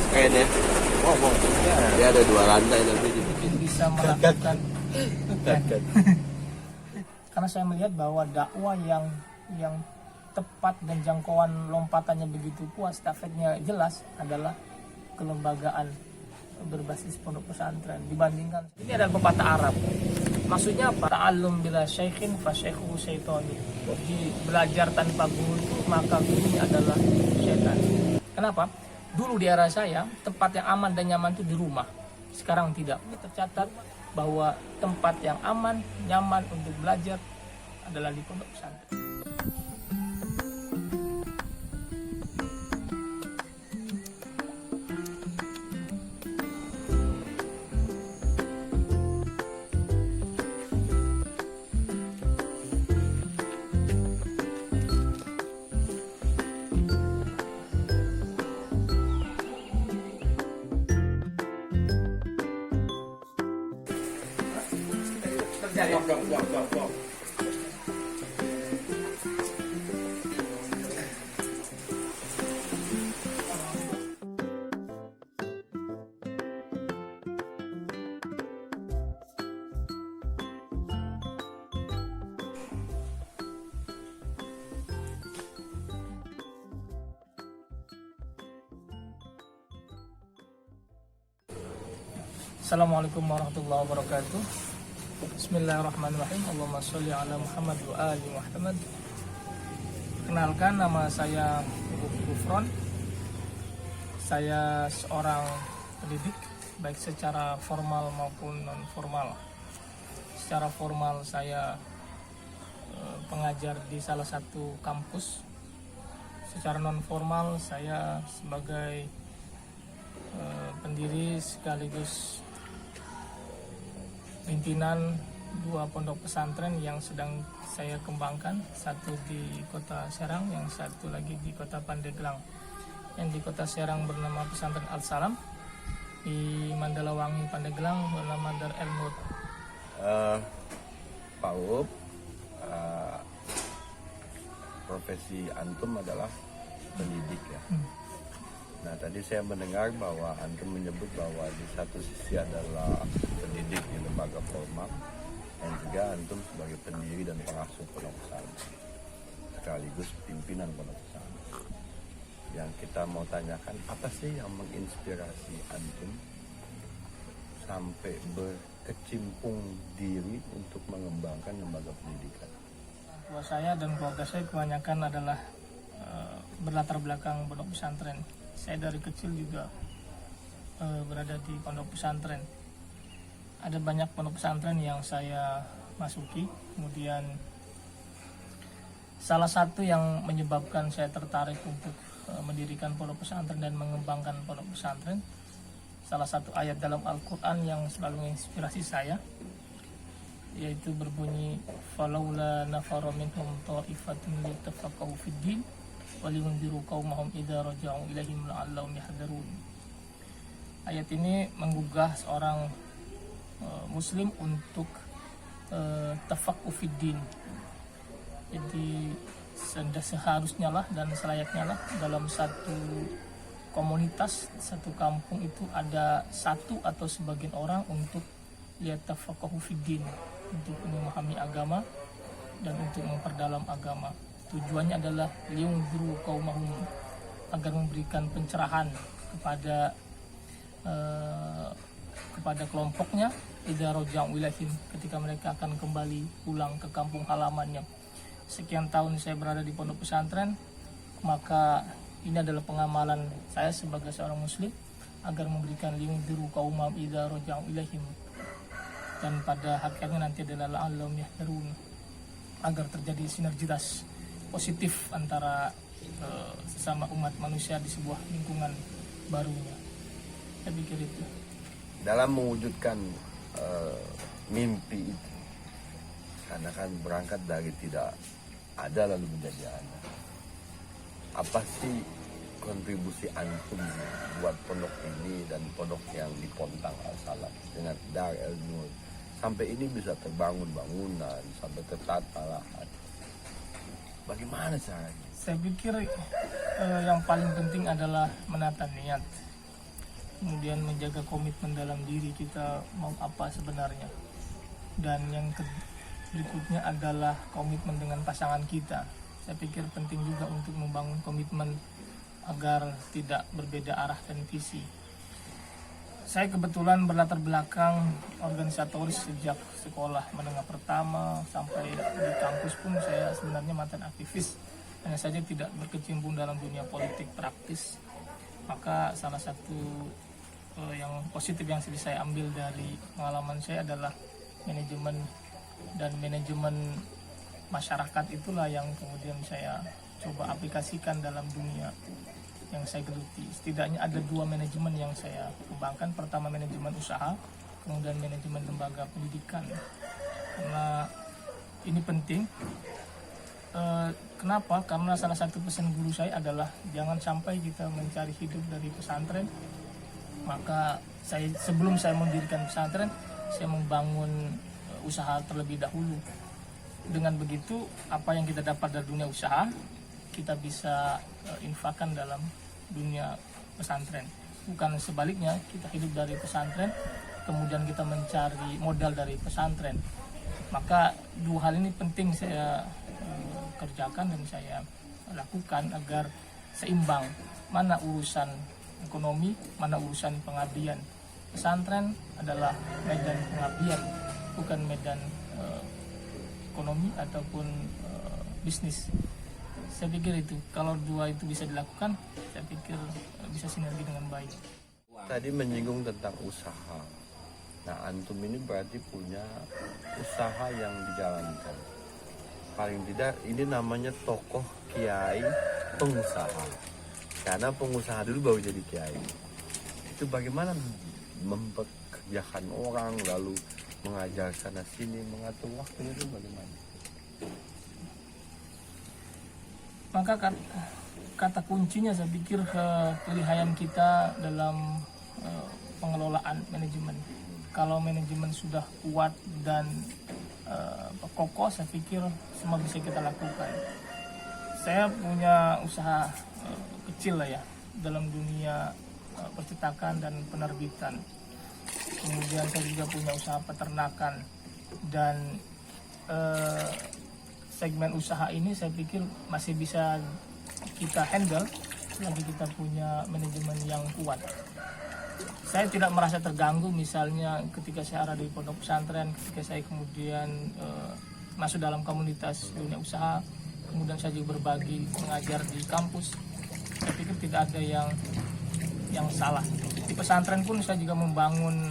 Kayaknya dia ada 2 lantai tapi dibikin bisa melakukan karena saya melihat bahwa dakwah yang tepat dan jangkauan lompatannya begitu kuat, stafetnya jelas adalah kelembagaan berbasis pondok pesantren dibandingkan ini adalah pepatah Arab. Maksudnya apa? Ta'allum bila syaikhin fa syaikhu syaitani. Jadi belajar tanpa guru itu maka gurunya adalah syaitan. Kenapa? Dulu di era saya tempat yang aman dan nyaman itu di rumah. Sekarang tidak. Ini tercatat bahwa tempat yang aman, nyaman untuk belajar adalah di pondok pesantren. Assalamualaikum warahmatullahi wabarakatuh. Bismillahirrahmanirrahim. Allahumma sholli ala Muhammad wa ali Muhammad. Kenalkan, nama saya Gufron. Saya seorang pendidik baik secara formal maupun non formal. Secara formal saya pengajar di salah satu kampus. Secara non formal saya sebagai pendiri sekaligus pimpinan 2 pondok pesantren yang sedang saya kembangkan, satu di kota Serang, yang satu lagi di kota Pandeglang. Yang di kota Serang bernama Pesantren Al-Salam, di Mandalawangi Pandeglang bernama Dar El Nur. Pak Up, profesi antum adalah pendidik ya. Nah, tadi saya mendengar bahwa antum menyebut bahwa di satu sisi adalah pendidik di lembaga formal dan juga antum sebagai pendiri dan pengasuh pondok pesantren sekaligus pimpinan pondok pesantren. Yang kita mau tanyakan, apa sih yang menginspirasi antum sampai berkecimpung diri untuk mengembangkan lembaga pendidikan? Keluarga saya dan keluarga saya kebanyakan adalah berlatar belakang pondok pesantren. Saya dari kecil juga berada di pondok pesantren. Ada banyak pondok pesantren yang saya masuki. Kemudian salah satu yang menyebabkan saya tertarik untuk mendirikan pondok pesantren dan mengembangkan pondok pesantren, salah satu ayat dalam Al-Quran yang selalu menginspirasi saya, yaitu berbunyi falaula nafara minhum ta'ifatun litafaqahu fid-din waliyunziru qaumahum idza raja'u ilaihim la'allahum yahdharun. Ayat ini menggugah seorang muslim untuk tafaqquh fid-din. Jadi seharusnya lah dan selayaknya lah dalam satu komunitas, satu kampung itu ada satu atau sebagian orang untuk lihat tafaqquh fid-din, untuk memahami agama dan untuk memperdalam agama. Tujuannya adalah liungziru qaumahum, agar memberikan pencerahan kepada kelompoknya idza raja'u ilaihim, ketika mereka akan kembali pulang ke kampung halamannya. Sekian tahun saya berada di pondok pesantren, maka ini adalah pengamalan saya sebagai seorang muslim agar memberikan liungziru qaumahum idza raja'u ilaihim, dan pada hakikatnya nanti adalah la'allahum yahdharun, agar terjadi sinergitas positif antara sesama umat manusia di sebuah lingkungan barunya. Saya pikir itu. Dalam mewujudkan mimpi itu, karena kan berangkat dari tidak ada lalu menjadi ada. Apa sih kontribusi antum buat pondok ini dan pondok yang di Pontang Al-Salam dengan Dar El Nur sampai ini bisa terbangun bangunan, sampai tertata lahan? Bagaimana caranya? Saya pikir yang paling penting adalah menata niat, kemudian menjaga komitmen dalam diri kita mau apa sebenarnya, dan yang berikutnya adalah komitmen dengan pasangan kita. Saya pikir penting juga untuk membangun komitmen agar tidak berbeda arah dan visi. Saya kebetulan berlatar belakang organisatoris sejak sekolah menengah pertama sampai di kampus pun saya sebenarnya mantan aktivis, hanya saja tidak berkecimpung dalam dunia politik praktis. Maka salah satu yang positif yang bisa saya ambil dari pengalaman saya adalah manajemen, dan manajemen masyarakat itulah yang kemudian saya coba aplikasikan dalam dunia yang saya geluti. Setidaknya ada 2 manajemen yang saya kembangkan. Pertama manajemen usaha, kemudian manajemen lembaga pendidikan. Karena ini penting. Kenapa? Karena salah satu pesan guru saya adalah jangan sampai kita mencari hidup dari pesantren. Maka sebelum saya mendirikan pesantren, saya membangun usaha terlebih dahulu. Dengan begitu, apa yang kita dapat dari dunia usaha, kita bisa infakkan dalam dunia pesantren. Bukan sebaliknya, kita hidup dari pesantren, kemudian kita mencari modal dari pesantren. Maka 2 hal ini penting saya kerjakan dan saya lakukan agar seimbang. Mana urusan ekonomi, mana urusan pengabdian. Pesantren adalah medan pengabdian, bukan medan ekonomi ataupun bisnis. Saya pikir itu, kalau 2 itu bisa dilakukan, saya pikir bisa sinergi dengan baik. Tadi menyinggung tentang usaha. Nah, antum ini berarti punya usaha yang dijalankan. Paling tidak ini namanya tokoh kiai pengusaha. Karena pengusaha dulu baru jadi kiai. Itu bagaimana mempekerjakan orang, lalu mengajar sana sini, mengatur waktu itu bagaimana? Maka kata kuncinya saya pikir kelihayan kita dalam pengelolaan manajemen. Kalau manajemen sudah kuat dan kokoh, saya pikir semua bisa kita lakukan. Saya punya usaha kecil lah ya dalam dunia percetakan dan penerbitan. Kemudian saya juga punya usaha peternakan, dan segmen usaha ini saya pikir masih bisa kita handle selagi kita punya manajemen yang kuat. Saya tidak merasa terganggu misalnya ketika saya ada di pondok pesantren, ketika saya kemudian masuk dalam komunitas dunia usaha, kemudian saya juga berbagi mengajar di kampus. Saya pikir tidak ada yang salah. Di pesantren pun saya juga membangun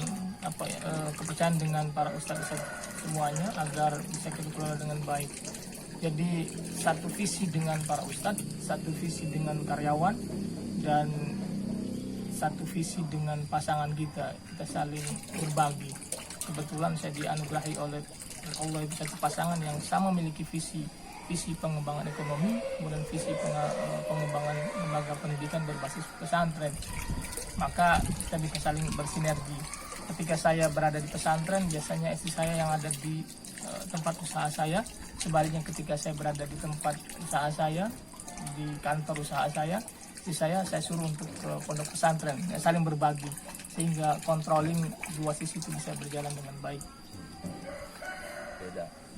kepercayaan dengan para ustadz semuanya agar bisa kita kelola dengan baik. Jadi satu visi dengan para ustadz, satu visi dengan karyawan, dan satu visi dengan pasangan kita saling berbagi. Kebetulan saya dianugerahi oleh Allah itu satu pasangan yang sama memiliki visi pengembangan ekonomi, kemudian visi pengembangan lembaga pendidikan berbasis pesantren. Maka kita bisa saling bersinergi. Ketika saya berada di pesantren, biasanya istri saya yang ada di tempat usaha saya. Sebaliknya ketika saya berada di tempat usaha saya, di kantor usaha saya, istri saya suruh untuk ke pondok pesantren. Ya, saling berbagi sehingga controlling 2 sisi itu bisa berjalan dengan baik.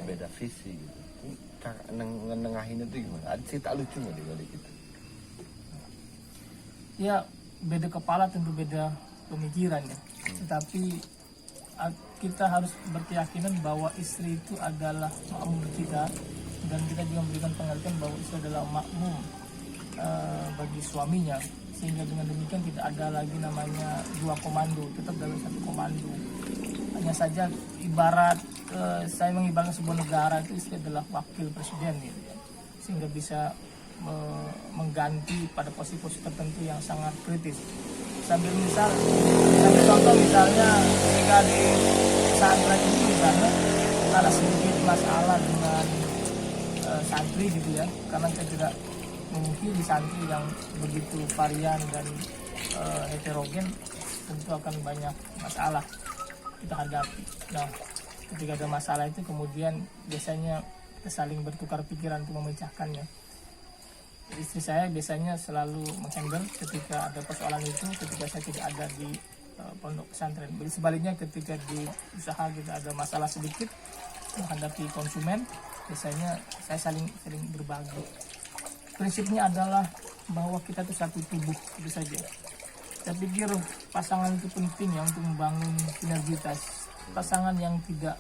Beda visi gitu. Cara nengahin itu gimana? Ada cerita lucu nggak di balik itu? Ya, beda kepala tentu beda pemikiran ya. Tetapi kita harus berkeyakinan bahwa istri itu adalah makmum kita, dan kita juga memberikan pengertian bahwa istri adalah makmum bagi suaminya, sehingga dengan demikian tidak ada lagi namanya 2 komando, tetap dalam 1 komando. Hanya saja ibarat saya mengibaratkan sebuah negara itu istri adalah wakil presiden gitu ya, sehingga bisa mengganti pada posisi-posisi tertentu yang sangat kritis. Sambil contoh misalnya ketika di pesantren ini misalnya ada sedikit masalah dengan santri gitu ya, karena saya tidak memungkiri santri yang begitu varian dan heterogen, tentu akan banyak masalah kita hadapi. Nah, ketika ada masalah itu kemudian biasanya kita saling bertukar pikiran untuk memecahkannya. Istri saya biasanya selalu menghandle ketika ada persoalan itu ketika saya tidak ada di pondok pesantren. Sebaliknya ketika di usaha kita ada masalah sedikit menghadapi konsumen, biasanya saya saling berbagi. Prinsipnya adalah bahwa kita itu satu tubuh, itu saja. Saya pikir pasangan itu penting ya untuk membangun sinergitas. Pasangan yang tidak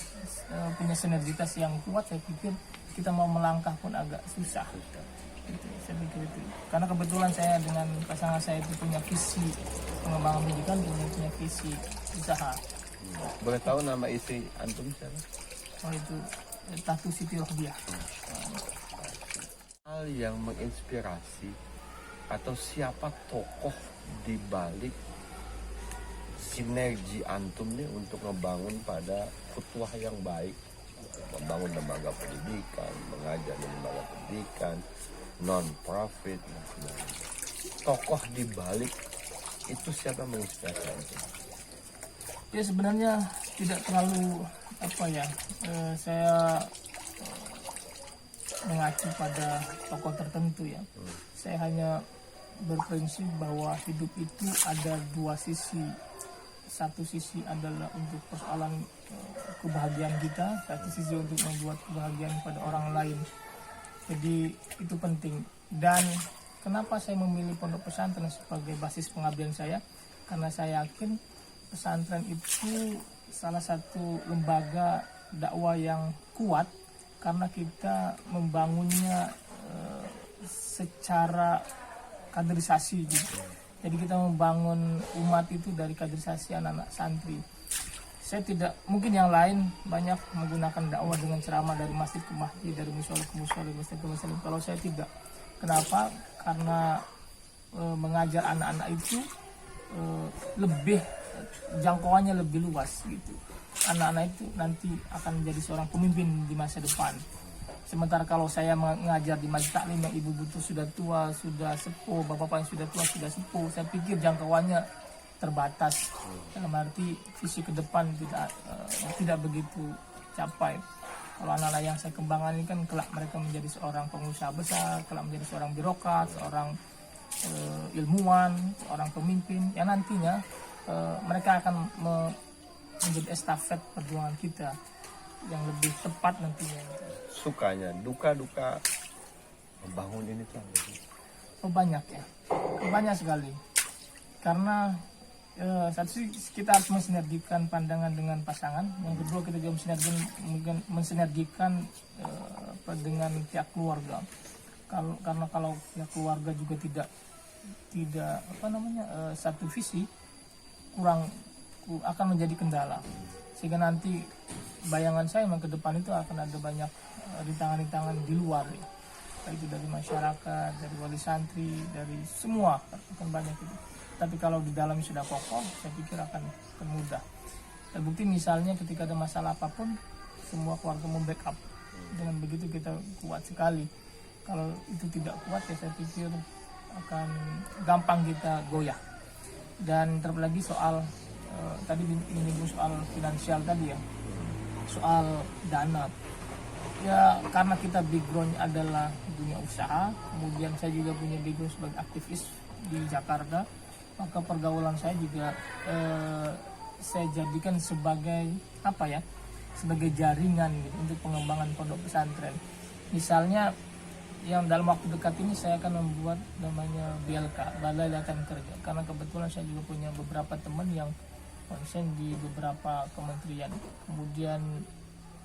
punya sinergitas yang kuat, saya pikir kita mau melangkah pun agak susah. Gitu, saya pikir itu. Karena kebetulan saya dengan pasangan saya itu punya visi pengembangan pendidikan, punya visi usaha. Boleh tahu nama istri antum siapa? Oh itu Tatu Siti Rohdiah. Hal yang menginspirasi atau siapa tokoh di balik sinergi antum nih untuk ngebangun pada kutuah yang baik, membangun lembaga pendidikan, mengajar di lembaga pendidikan, non-profit, dan sebagainya. Tokoh di balik itu siapa menginspirasi antum? Ya sebenarnya tidak terlalu saya mengacu pada tokoh tertentu ya. Saya hanya berprinsip bahwa hidup itu ada dua sisi. Satu sisi adalah untuk persoalan kebahagiaan kita, satu sisi untuk membuat kebahagiaan pada orang lain. Jadi itu penting. Dan kenapa saya memilih pondok pesantren sebagai basis pengabdian saya? Karena saya yakin pesantren itu salah satu lembaga dakwah yang kuat karena kita membangunnya secara kaderisasi gitu. Jadi kita membangun umat itu dari kaderisasi anak-anak santri. Saya tidak, mungkin yang lain banyak menggunakan dakwah dengan ceramah dari masjid ke masjid, dari musola ke musola, masjid ke masjid. Kalau saya tidak. Kenapa? Karena mengajar anak-anak itu lebih jangkauannya lebih luas gitu. Anak-anak itu nanti akan menjadi seorang pemimpin di masa depan. Sementara kalau saya mengajar di majlis taklim yang ibu butuh sudah tua, sudah sepuh, bapak-bapak yang sudah tua, sudah sepuh, saya pikir jangkauannya terbatas. Dalam arti visi ke depan tidak begitu capai. Kalau anak-anak yang saya kembangkan ini kan kelak mereka menjadi seorang pengusaha besar, kelak menjadi seorang birokrat, seorang ilmuwan, seorang pemimpin yang nantinya mereka akan menjadi estafet perjuangan kita yang lebih tepat nantinya. Sukanya, duka-duka membangun ini tuh? Oh banyak ya, banyak sekali. Karena satu sih kita harus mensinergikan pandangan dengan pasangan. Yang kedua kita juga mensinergikan dengan pihak keluarga. Karena kalau pihak keluarga juga tidak satu visi, akan menjadi kendala. Sehingga nanti bayangan saya memang ke depan itu akan ada banyak rintangan-rintangan di luar ya. Baik itu dari masyarakat, dari wali santri, dari semua akan banyak itu. Tapi kalau di dalamnya sudah kokoh, saya pikir akan mudah. Terbukti misalnya ketika ada masalah apapun, semua keluarga membackup. Dengan begitu kita kuat sekali. Kalau itu tidak kuat ya saya pikir akan gampang kita goyah. Dan terlebih lagi soal tadi menyinggung soal finansial tadi ya, soal dana. Ya karena kita background adalah dunia usaha, kemudian saya juga punya background sebagai aktivis di Jakarta, maka pergaulan saya juga saya jadikan sebagai sebagai jaringan gitu, untuk pengembangan pondok pesantren. Misalnya yang dalam waktu dekat ini saya akan membuat namanya BLK, Balai Latihan Kerja, karena kebetulan saya juga punya beberapa teman yang konsen di beberapa kementerian, kemudian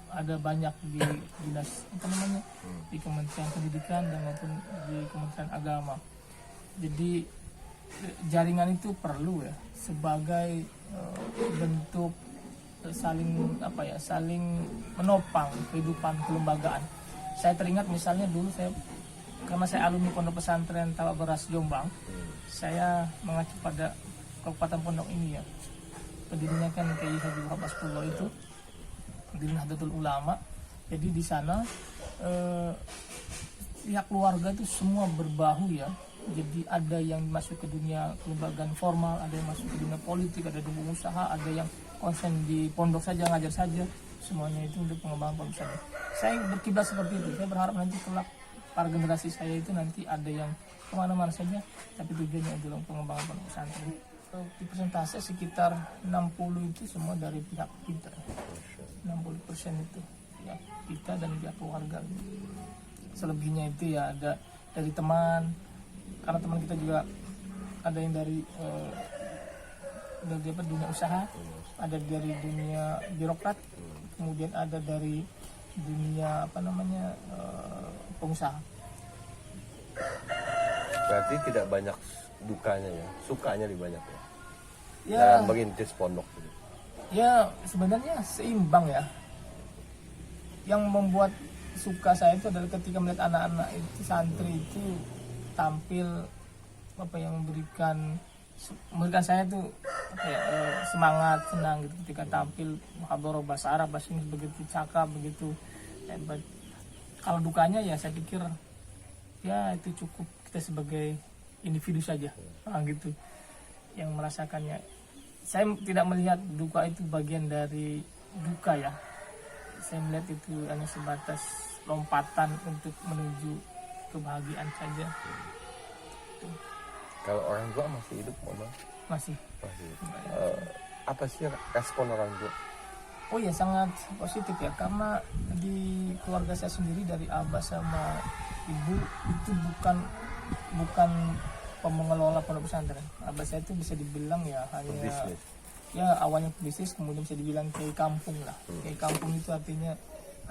ada banyak di dinas di Kementerian Pendidikan dan maupun di Kementerian Agama. Jadi jaringan itu perlu ya sebagai bentuk saling menopang kehidupan kelembagaan. Saya teringat misalnya dulu karena saya alumni Pondok Pesantren Tabak Beras Jombang, saya mengacu pada Kabupaten Pondok ini ya. Pendirinya kan Kiai Haji Wahab Asqullah itu, pendiri Nahdlatul Ulama. Jadi di sana pihak keluarga itu semua berbahu ya. Jadi ada yang masuk ke dunia kelembagaan formal, ada yang masuk ke dunia politik, ada dunia usaha, ada yang konsen di pondok saja, ngajar saja. semuanya itu untuk pengembangan pondok pesantren. Saya berkiblat seperti itu. Saya berharap nanti kelak para generasi saya itu nanti ada yang kemana-mana saja, tapi tujuannya adalah pengembangan pondok pesantren. Di persentase sekitar 60 itu semua dari pihak kita, 60% itu pihak kita dan pihak keluarga. Selebihnya itu ya ada dari teman, karena teman kita juga ada yang dari dunia usaha, ada dari dunia birokrat, kemudian ada dari dunia pengusaha. Berarti tidak banyak dukanya ya, sukanya lebih banyak ya, Ya, dalam merintis pondok gitu. ya sebenarnya seimbang ya. Yang membuat suka saya itu adalah ketika melihat anak-anak itu, santri itu tampil yang memberikan saya tuh semangat, senang gitu ketika tampil muhadharah bahasa Arab, bahasa Inggris begitu cakap, begitu hebat. Kalau dukanya ya saya pikir ya itu cukup kita sebagai individu saja gitu yang merasakannya. Saya tidak melihat duka itu bagian dari duka ya. Saya melihat itu hanya sebatas lompatan untuk menuju kebahagiaan saja. Kalau orang tua masih hidup, Mama? Masih. Apa sih respon orang tua? Oh ya, sangat positif ya, karena di keluarga saya sendiri dari abah sama ibu itu bukan pengelola pondok pesantren. Abah saya itu bisa dibilang ya hanya Bisnis. ya awalnya bisnis, kemudian bisa dibilang kiai kampung lah. Kiai kampung itu artinya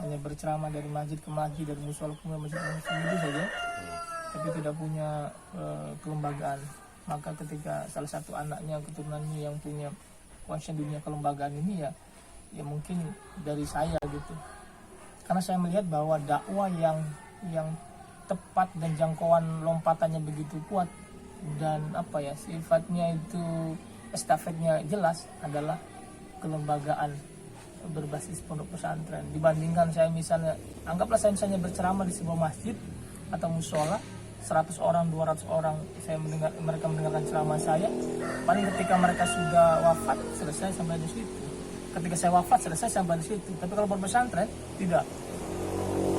hanya berceramah dari masjid ke masjid, dari musola ke masjid sendiri saja, tapi tidak punya kelembagaan. Maka ketika salah satu anaknya, keturunannya yang punya concern dunia kelembagaan ini ya mungkin dari saya gitu. Karena saya melihat bahwa dakwah yang tepat dan jangkauan lompatannya begitu kuat dan sifatnya itu estafetnya jelas adalah kelembagaan berbasis pondok pesantren. Dibandingkan saya anggaplah saya misalnya berceramah di sebuah masjid atau musola, 100 orang, 200 orang mereka mendengarkan ceramah saya. Paling ketika mereka sudah wafat selesai sampai di situ. Ketika saya wafat selesai sampai di situ. Tapi kalau pondok pesantren tidak.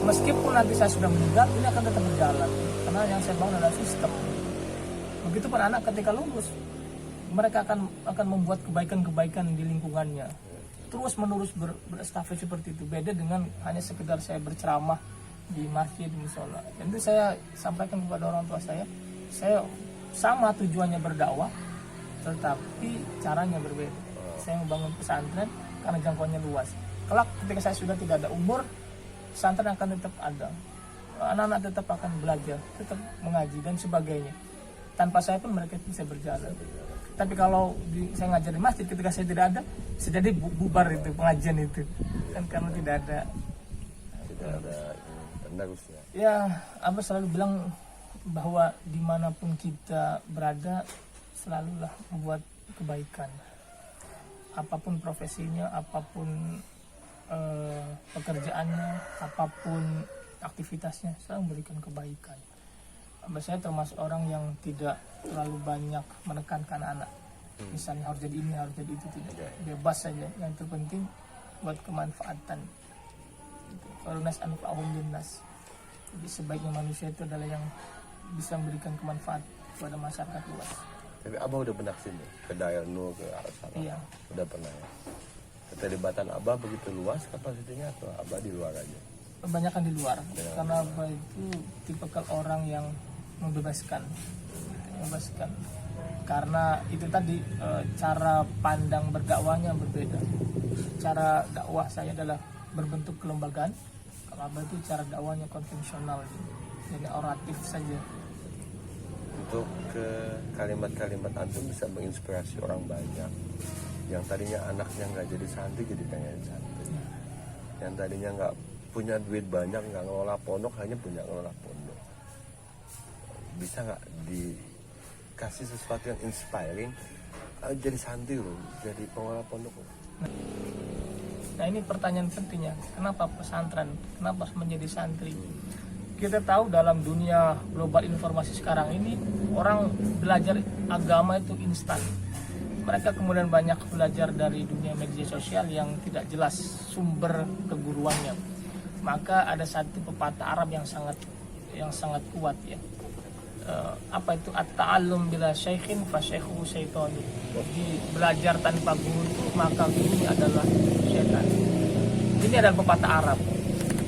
Meskipun nanti saya sudah meninggal, ini akan tetap berjalan. Karena yang saya bangun adalah sistem. Begitupun anak ketika lulus, mereka akan membuat kebaikan-kebaikan di lingkungannya. Terus menerus berestafet seperti itu. Beda dengan hanya sekedar saya berceramah di masjid, di musola. Dan itu saya sampaikan kepada orang tua saya sama tujuannya berdakwah, tetapi caranya berbeda. Saya membangun pesantren karena jangkauannya luas. Kelak ketika saya sudah tidak ada umur, pesantren akan tetap ada. Anak-anak tetap akan belajar, tetap mengaji dan sebagainya. Tanpa saya pun mereka bisa berjalan. Tapi kalau saya ngajar di masjid, ketika saya tidak ada, jadi bubar itu pengajian itu. Dan karena tidak ada penerusnya. Ya, Abah selalu bilang bahwa dimanapun kita berada, selalulah membuat kebaikan. Apapun profesinya, apapun pekerjaannya, apapun aktivitasnya, selalu memberikan kebaikan. Abah saya termasuk orang yang tidak terlalu banyak menekankan anak. Misalnya harus jadi ini, harus jadi itu, tidak. Bebas saja. Yang terpenting buat kemanfaatan. Kalau nas anfa'uhum linnas. Jadi sebaiknya manusia itu adalah yang bisa memberikan kemanfaat kepada masyarakat luas. Tapi Abah udah pernah sini ke daerah Nur, ke arah sana. Iya. Udah pernah ya. Keterlibatan Abah begitu luas kapasitinya atau Abah di luar aja? Kebanyakan di luar. Karena Abah itu tipikal orang yang membebaskan. Karena itu tadi cara pandang berdakwahnya berbeda. Cara dakwah saya adalah berbentuk kelembagaan. Kalau Abah itu cara dakwahnya konvensional, jadi oratif saja. Untuk ke kalimat-kalimat antum bisa menginspirasi orang banyak. Yang tadinya anaknya nggak jadi santri jadi pengen santri. Yang tadinya nggak punya duit banyak, nggak ngelola pondok, hanya punya ngelola pondok. Bisa nggak dikasih sesuatu yang inspiring? Jadi santri loh, jadi pengelola pondok loh. Nah ini pertanyaan pentingnya, kenapa pesantren, kenapa harus menjadi santri? Kita tahu dalam dunia global informasi sekarang ini, orang belajar agama itu instan. mereka kemudian banyak belajar dari dunia media sosial yang tidak jelas sumber keguruannya. Maka ada satu pepatah Arab yang sangat kuat ya. Apa itu at-ta'allum bila syaikhin fa syaikhu syaitan. Jadi belajar tanpa guru itu maka gurunya adalah syaitan. Ini adalah pepatah Arab.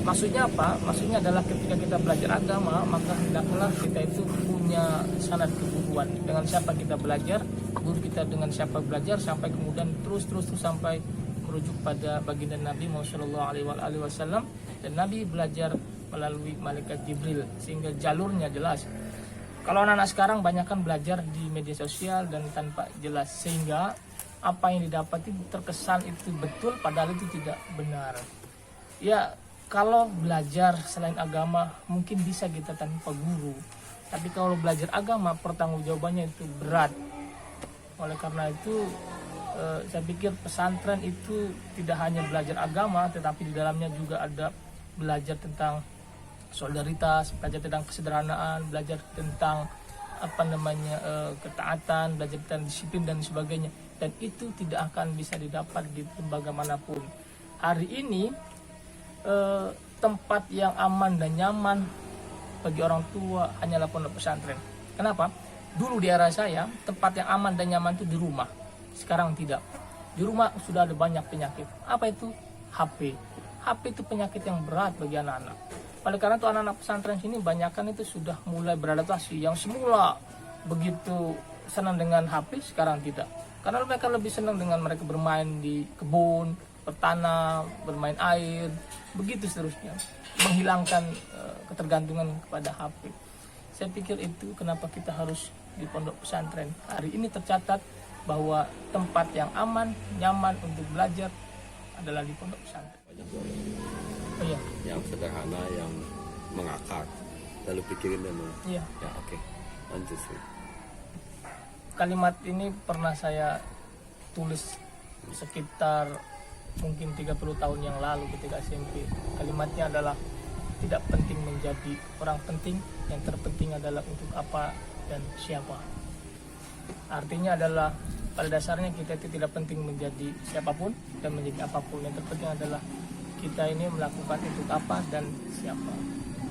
Maksudnya apa? Maksudnya adalah ketika kita belajar agama, maka hendaklah kita itu punya sanad keguruan. Dengan siapa kita belajar, guru kita dengan siapa belajar, sampai kemudian terus sampai merujuk pada baginda Nabi Muhammad SAW. Dan Nabi belajar melalui malaikat Jibril, sehingga jalurnya jelas. Kalau anak-anak sekarang banyak kan belajar di media sosial dan tanpa jelas, sehingga apa yang didapati terkesan itu betul, padahal itu tidak benar. Ya, kalau belajar selain agama mungkin bisa kita tanpa guru, tapi kalau belajar agama pertanggungjawabannya itu berat. Oleh karena itu saya pikir pesantren itu tidak hanya belajar agama, tetapi di dalamnya juga ada belajar tentang solidaritas, belajar tentang kesederhanaan, belajar tentang ketaatan, belajar tentang disiplin dan sebagainya. Dan itu tidak akan bisa didapat di lembaga manapun. Hari ini tempat yang aman dan nyaman bagi orang tua hanyalah pondok pesantren. Kenapa? Dulu di era saya tempat yang aman dan nyaman itu di rumah. Sekarang tidak. Di rumah sudah ada banyak penyakit. Apa itu? HP. HP itu penyakit yang berat bagi anak-anak. Oleh karena itu anak-anak pesantren sini banyakkan itu sudah mulai beradaptasi. Yang semula begitu senang dengan HP, sekarang tidak. Karena mereka lebih senang dengan mereka bermain di kebun, bertanam, bermain air, begitu seterusnya, menghilangkan ketergantungan kepada HP. Saya pikir itu kenapa kita harus di pondok pesantren. Hari ini tercatat bahwa tempat yang aman, nyaman untuk belajar adalah di pondok pesantren. Oh, iya. Yang sederhana, yang mengakar, lalu pikirin dulu. Iya. Ya, oke. Lanjut sih. Kalimat ini pernah saya tulis sekitar mungkin 30 tahun yang lalu ketika SMP. Kalimatnya adalah tidak penting menjadi orang penting, yang terpenting adalah untuk apa dan siapa. Artinya adalah pada dasarnya kita itu tidak penting menjadi siapapun dan menjadi apapun. Yang terpenting adalah kita ini melakukan untuk apa dan siapa.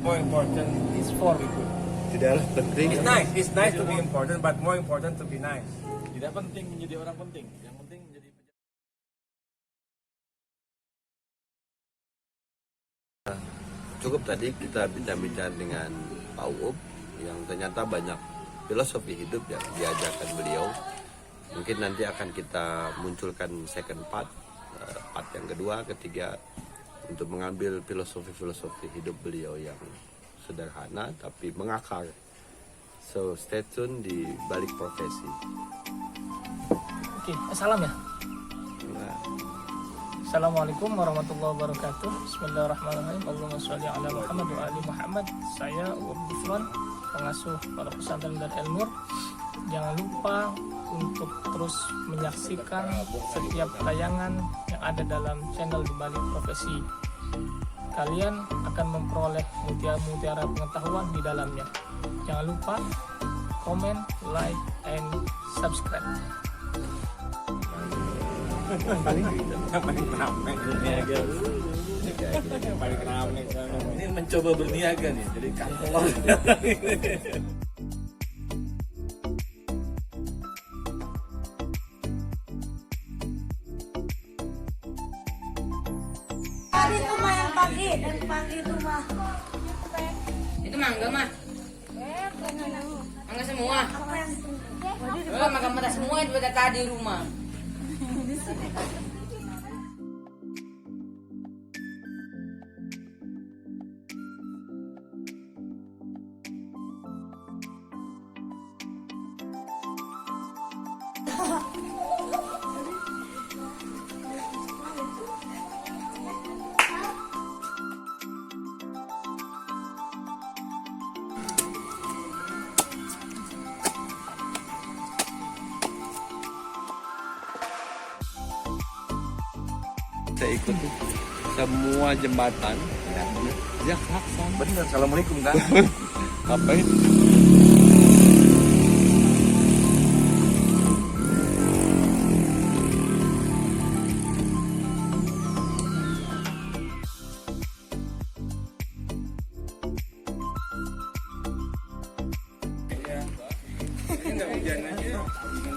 More important is for people. Tidaklah penting. It's nice to be important, but more important to be nice. Tidak penting menjadi orang penting, yang penting menjadi Cukup tadi kita bincang-bincang dengan Pak Uub yang ternyata banyak filosofi hidup yang diajarkan beliau. Mungkin nanti akan kita munculkan second part yang kedua, ketiga, untuk mengambil filosofi hidup beliau yang sederhana tapi mengakar. So stay tune di Balik Profesi. Oke, salam ya. Nah, Assalamualaikum warahmatullahi wabarakatuh. Bismillahirrahmanirrahim. Allahumma sholli ala Muhammad wa ali Muhammad. Saya Uub Gufron, pengasuh Pondok Pesantren Dar El Nur. Jangan lupa untuk terus menyaksikan setiap tayangan yang ada dalam channel Di Balik Profesi. Kalian akan memperoleh mutiara pengetahuan di dalamnya. Jangan lupa comment, like, and subscribe. Paling rame. berniaga. Paling rame. Ini mencoba berniaga nih, jadi kantor. Tadi itu mah yang pagi itu mah. Itu mangga mah. Mangga semua. Apa yang Oh, makan mata semua itu pada tadi rumah. saya ikuti semua jembatan. Ya, klakson. Bener, assalamualaikum kan? Ngapain? nggak hujan aja.